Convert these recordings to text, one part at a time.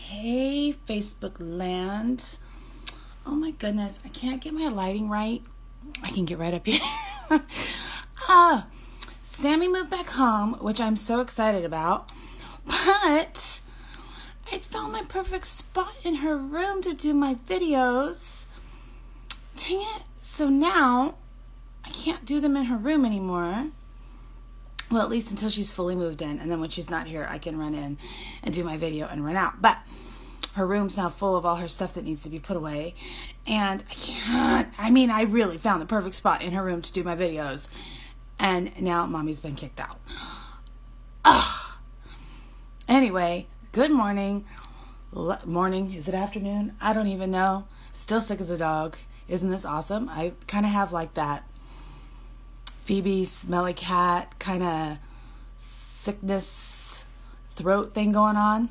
Hey, Facebook land. Oh my goodness, I can't get my lighting right. I can get right up here. ah, Sammy moved back home, which I'm so excited about. But I found my perfect spot in her room to do my videos. Dang it. So now I can't do them in her room anymore. Well, at least until she's fully moved in. And then when she's not here, I can run in and do my video and run out. But her room's now full of all her stuff that needs to be put away. And I can't. I really found the perfect spot in her room to do my videos. And now Mommy's been kicked out. Ugh. Anyway, good morning. Morning. Is it afternoon? I don't even know. Still sick as a dog. Isn't this awesome? I kind of have like that Phoebe smelly cat kind of sickness throat thing going on.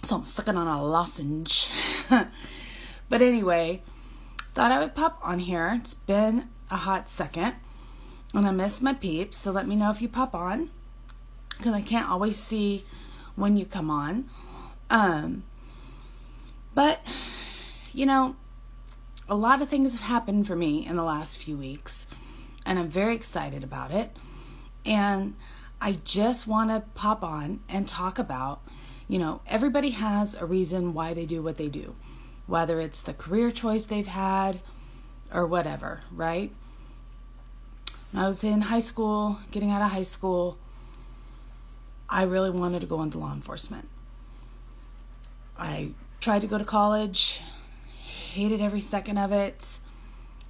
So I'm sucking on a lozenge. But anyway, thought I would pop on here. It's been a hot second. And I miss my peeps. So let me know if you pop on. Because I can't always see when you come on. But, you know, a lot of things have happened for me in the last few weeks. And I'm very excited about it. And I just want to pop on and talk about, you know, everybody has a reason why they do what they do. Whether it's the career choice they've had or whatever, right? When I was in high school, getting out of high school, I really wanted to go into law enforcement. I tried to go to college, hated every second of it.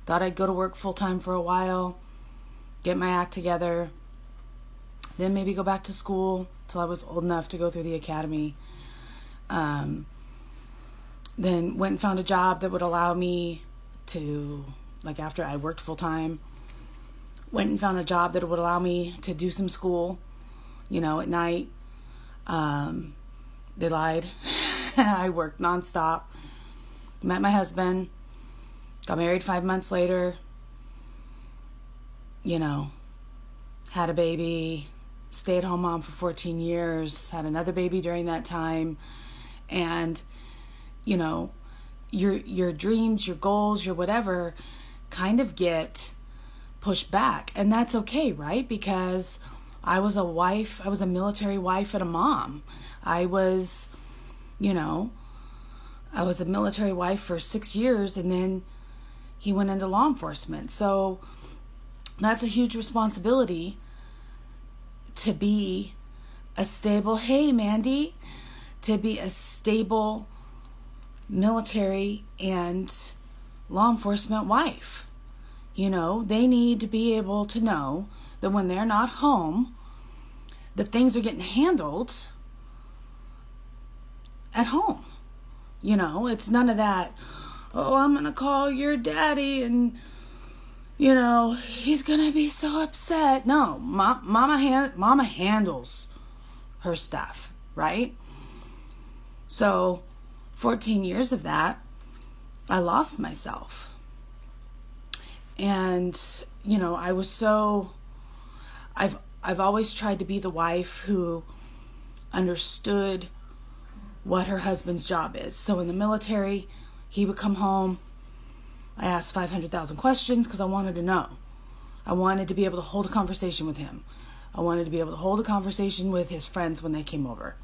Thought I'd go to work full-time for a while, get my act together, then maybe go back to school till I was old enough to go through the academy. Then went and found a job that would allow me to, like after I worked full-time, went and found a job that would allow me to do some school, you know, at night. They lied. I worked nonstop. Met my husband. Got married 5 months later, you know, had a baby, stay-at-home mom for 14 years, had another baby during that time, and, you know, your dreams, your goals, your whatever kind of get pushed back, and that's okay, right? Because I was a wife, I was a military wife and a mom. I was a military wife for 6 years, and then he went into law enforcement. So that's a huge responsibility to be a stable, hey Mandy, to be a stable military and law enforcement wife. You know, they need to be able to know that when they're not home, that things are getting handled at home. You know, it's none of that, oh, I'm going to call your daddy and, you know, he's going to be so upset. No, mama handles her stuff, right? So 14 years of that, I lost myself. And, you know, I've always tried to be the wife who understood what her husband's job is. So in the military, he would come home. I asked 500,000 questions because I wanted to know. I wanted to be able to hold a conversation with him. I wanted to be able to hold a conversation with his friends when they came over.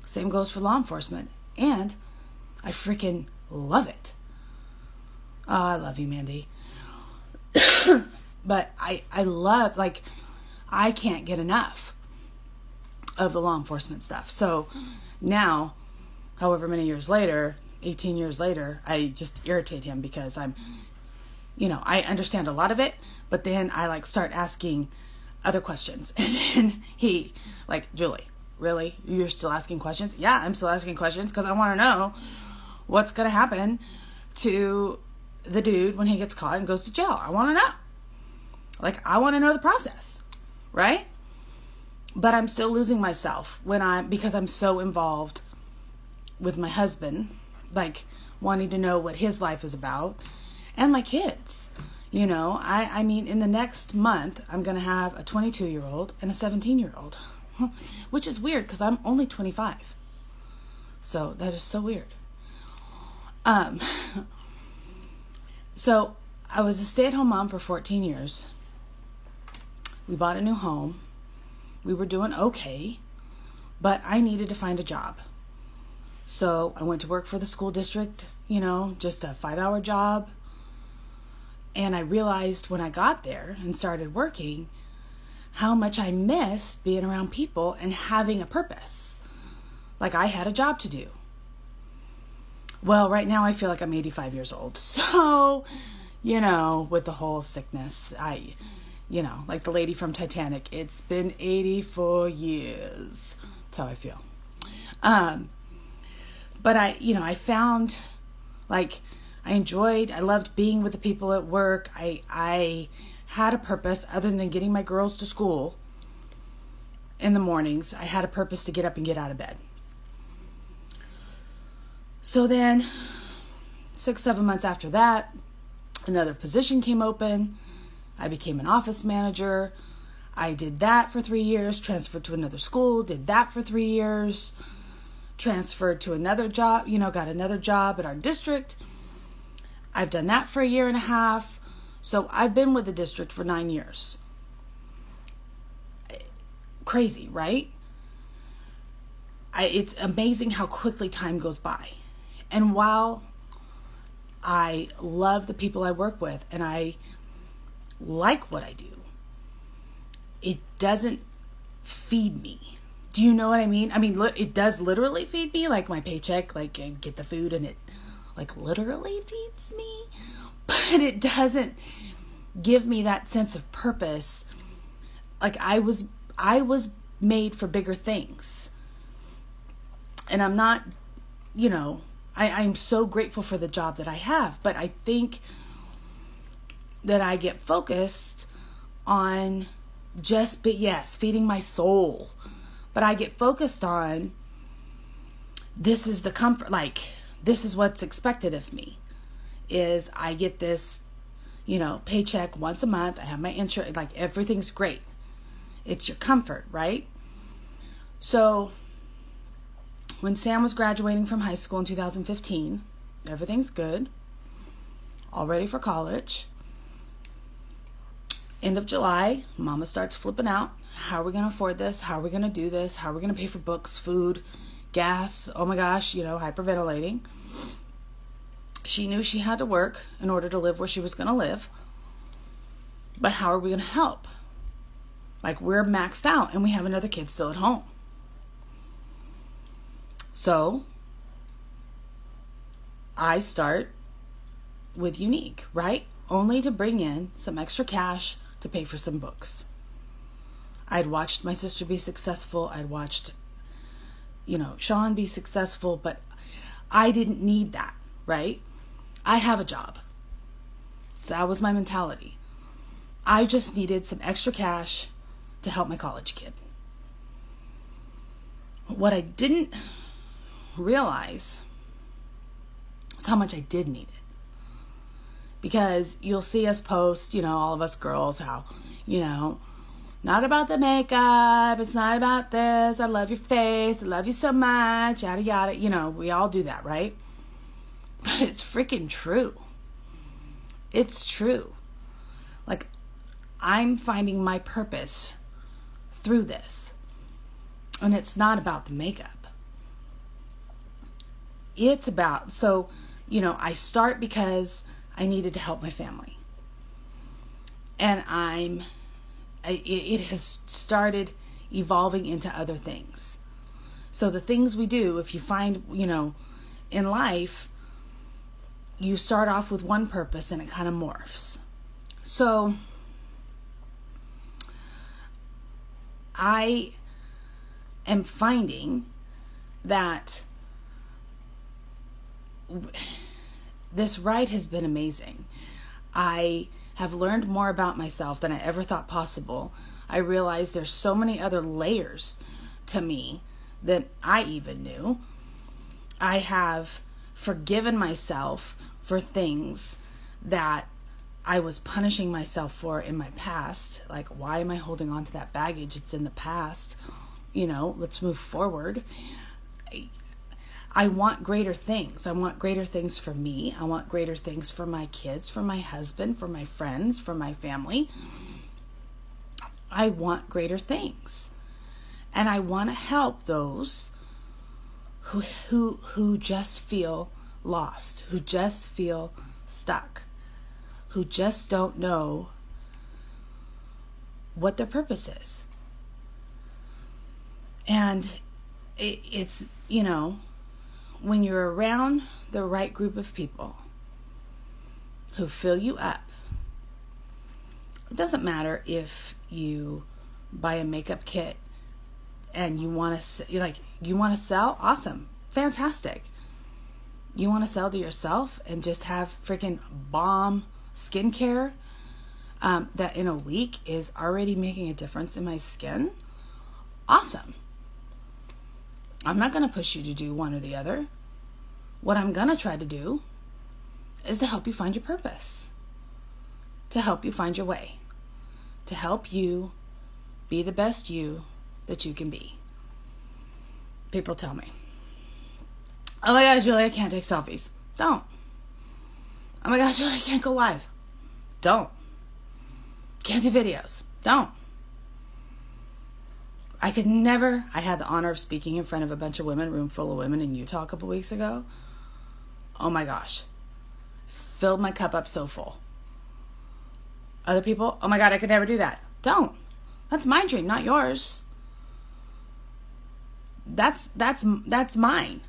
Same goes for law enforcement. And I freaking love it. Oh, I love you, Mandy. But I love, like, I can't get enough of the law enforcement stuff. So now, however many years later, 18 years later, I just irritate him because I understand a lot of it, but then I start asking other questions. And then he, Julie, really? You're still asking questions? Yeah, I'm still asking questions because I want to know what's going to happen to the dude when he gets caught and goes to jail. I want to know. I want to know the process, right? But I'm still losing myself because I'm so involved with my husband, wanting to know what his life is about, and my kids. You know, I mean, in the next month, I'm going to have a 22-year-old and a 17-year-old, which is weird because I'm only 25. So that is so weird. Um, so I was a stay-at-home mom for 14 years. We bought a new home. We were doing okay, but I needed to find a job. So I went to work for the school district, just a 5-hour job. And I realized when I got there and started working how much I missed being around people and having a purpose. Like I had a job to do. Well, right now I feel like I'm 85 years old. So, with the whole sickness, like the lady from Titanic, it's been 84 years. That's how I feel. But I found, like, I loved being with the people at work. I had a purpose other than getting my girls to school in the mornings. I had a purpose to get up and get out of bed. So then 6-7 months after that, another position came open. I became an office manager. I did that for 3 years, transferred to another school, did that for 3 years, transferred to another job, got another job at our district. I've done that for 1.5 years. So I've been with the district for 9 years. Crazy, right? It's amazing how quickly time goes by. And while I love the people I work with and I like what I do, it doesn't feed me. Do you know what I mean? I mean, it does literally feed me, like my paycheck, like I get the food and it like literally feeds me, but it doesn't give me that sense of purpose. Like I was made for bigger things. And I'm not, I'm so grateful for the job that I have, but I think that I get focused on feeding my soul. But I get focused on, this is the comfort, like, this is what's expected of me, is I get this, paycheck once a month. I have my insurance, like everything's great. It's your comfort, right? So when Sam was graduating from high school in 2015, everything's good, all ready for college. End of July, Mama starts flipping out. How are we going to afford this? How are we going to do this? How are we going to pay for books, food, gas? Oh my gosh, hyperventilating. She knew she had to work in order to live where she was going to live. But how are we going to help? Like, we're maxed out and we have another kid still at home. So I start with Younique, right? Only to bring in some extra cash to pay for some books. I'd watched my sister be successful. I'd watched, Sean be successful, but I didn't need that, right? I have a job. So that was my mentality. I just needed some extra cash to help my college kid. What I didn't realize was how much I did need it. Because you'll see us post, all of us girls, how, not about the makeup, it's not about this, I love your face, I love you so much, yada yada, we all do that, right? But it's freaking true. It's true. Like, I'm finding my purpose through this. And it's not about the makeup. It's about, I start because I needed to help my family. And it has started evolving into other things. So the things we do, if you find, in life, you start off with one purpose and it kind of morphs. So I am finding that this ride has been amazing. I have learned more about myself than I ever thought possible. I realized there's so many other layers to me than I even knew. I have forgiven myself for things that I was punishing myself for in my past. Like, why am I holding on to that baggage? It's in the past. Let's move forward. I want greater things. I want greater things for me. I want greater things for my kids, for my husband, for my friends, for my family. I want greater things. And I want to help those who just feel lost, who just feel stuck, who just don't know what their purpose is. And it's, when you're around the right group of people who fill you up, it doesn't matter if you buy a makeup kit and you want to sell, awesome, fantastic. You want to sell to yourself and just have freaking bomb skincare that in a week is already making a difference in my skin, awesome. I'm not going to push you to do one or the other. What I'm going to try to do is to help you find your purpose, to help you find your way, to help you be the best you that you can be. People tell me, oh my God, Julie, I can't take selfies. Don't. Oh my God, Julie, I can't go live. Don't. Can't do videos. Don't. I had the honor of speaking in front of a bunch of women, room full of women in Utah a couple weeks ago. Oh my gosh. Filled my cup up so full. Other people, oh my God, I could never do that. Don't. That's my dream, not yours. That's mine.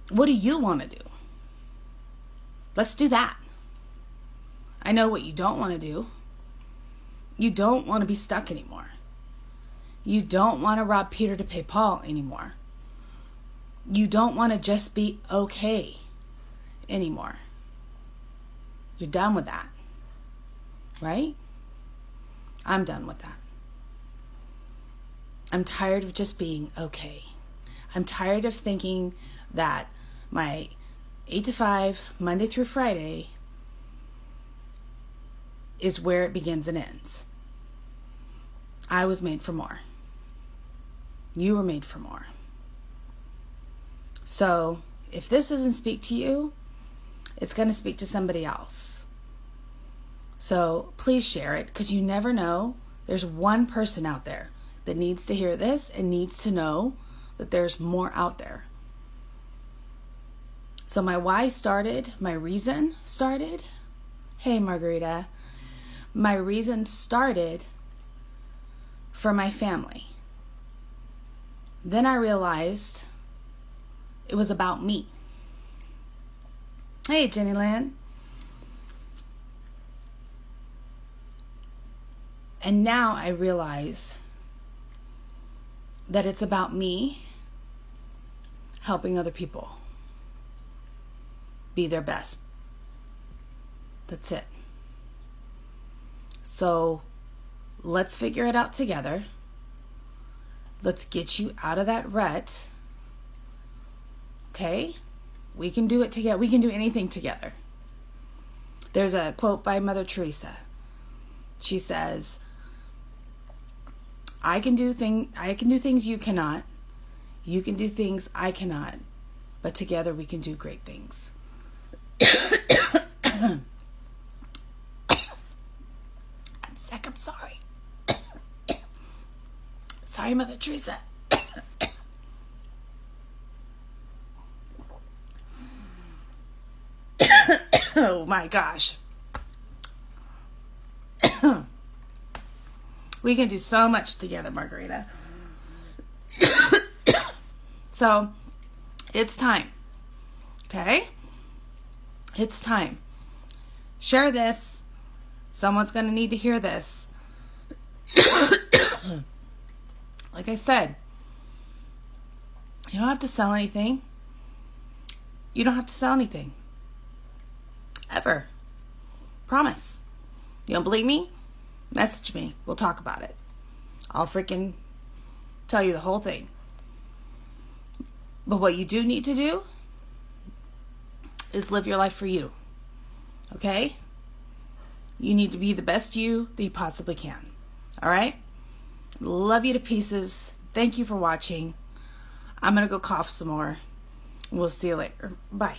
What do you want to do? Let's do that. I know what you don't want to do. You don't want to be stuck anymore. You don't want to rob Peter to pay Paul anymore. You don't want to just be okay anymore. You're done with that. Right? I'm done with that. I'm tired of just being okay. I'm tired of thinking that my 8 to 5, Monday through Friday, is where it begins and ends. I was made for more. You were made for more. So, if this doesn't speak to you, it's going to speak to somebody else. So, please share it, because you never know. There's one person out there that needs to hear this and needs to know that there's more out there. So my why started, my reason started. Hey, Margarita. My reason started for my family. Then I realized it was about me. Hey, Jenny Lynn. And now I realize that it's about me helping other people be their best. That's it. So let's figure it out together. Let's get you out of that rut. Okay? We can do it together. We can do anything together. There's a quote by Mother Teresa. She says, I can do things you cannot. You can do things I cannot. But together we can do great things. I'm sick. I'm sorry. Sorry, Mother Teresa. Oh my gosh. We can do so much together, Margarita. So, it's time. Okay? It's time. Share this. Someone's going to need to hear this. Like I said, you don't have to sell anything. You don't have to sell anything. Ever. Promise. You don't believe me? Message me. We'll talk about it. I'll freaking tell you the whole thing. But what you do need to do is live your life for you. Okay? You need to be the best you that you possibly can. All right? Love you to pieces. Thank you for watching. I'm going to go cough some more. We'll see you later. Bye.